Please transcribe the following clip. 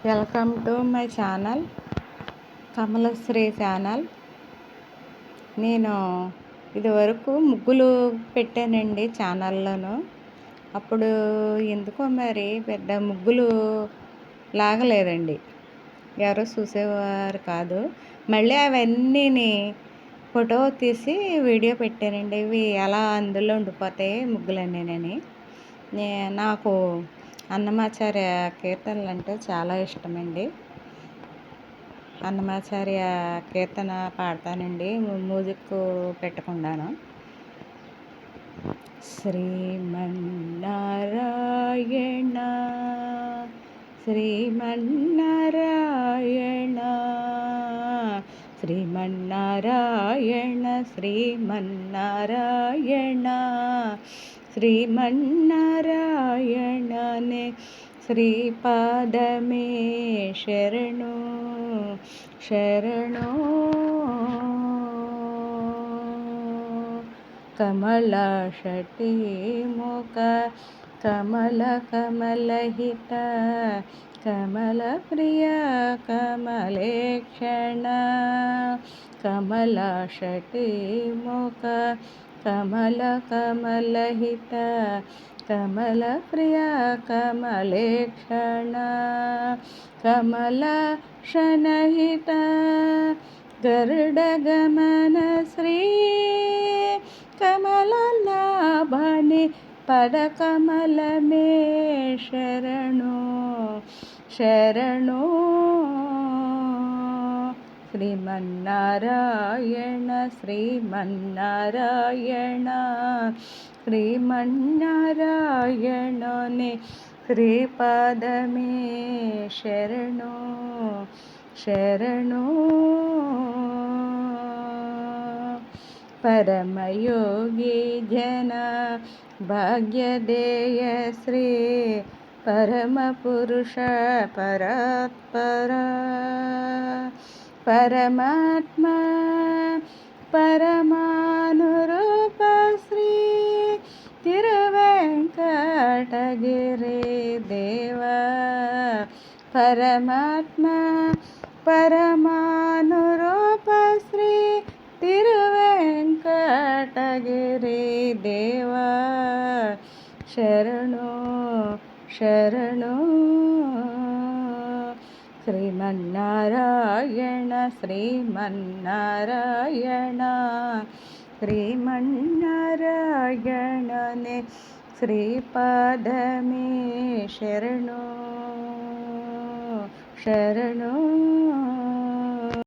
Welcome to my channel Kamalashri channel. నేను ఇదివరకు ముగ్గులు పెట్టానండి ఛానల్లోను. అప్పుడు ఎందుకో మరి పెద్ద ముగ్గులు లాగలేదండి, ఎవరు చూసేవారు కాదు. మళ్ళీ అవన్నీని ఫోటో తీసి వీడియో పెట్టానండి. ఇవి ఎలా అందులో ఉండిపోతాయి ముగ్గులన్నీనని. నాకు అన్నమాచార్య కీర్తనలు అంటే చాలా ఇష్టమండి. అన్నమాచార్య కీర్తన పాడతానండి మ్యూజిక్ పెట్టకుండాను. శ్రీమన్నారాయణ శ్రీమన్నారాయణ శ్రీమన్నారాయణ శ్రీమన్నారాయణ శ్రీమన్నారాయణనే శ్రీపాదమే శరణు శరణు. కమలశటి ముఖ కమల కమలహిత కమల ప్రియ కమలేక్షణ. కమలశటి ముఖ కమల కమలహిత కమల ప్రియ కమలేక్షణ. కమల శనహిత గరుడ గమన శ్రీ కమల నాభని పద కమలమే శరణు శరణు. శ్రీమన్నారాయణ శ్రీమన్నారాయణ శ్రీమన్నారాయణనే శ్రీపాదమే శరణు శరణు. పరమయోగి జన భాగ్యదేయ శ్రీ పరమపురుష పరాత్పర పరమాత్మ పరమానురూప శ్రీ తిరువెంకటగిరి దేవ. పరమాత్మ పరమానురూప శ్రీ తిరువెంకటగిరి దేవ. శరణు శరణు. శ్రీమన్నారాయణ శ్రీమన్నారాయణ శ్రీమన్నారాయణనే శ్రీపాదమే శరణు శరణు.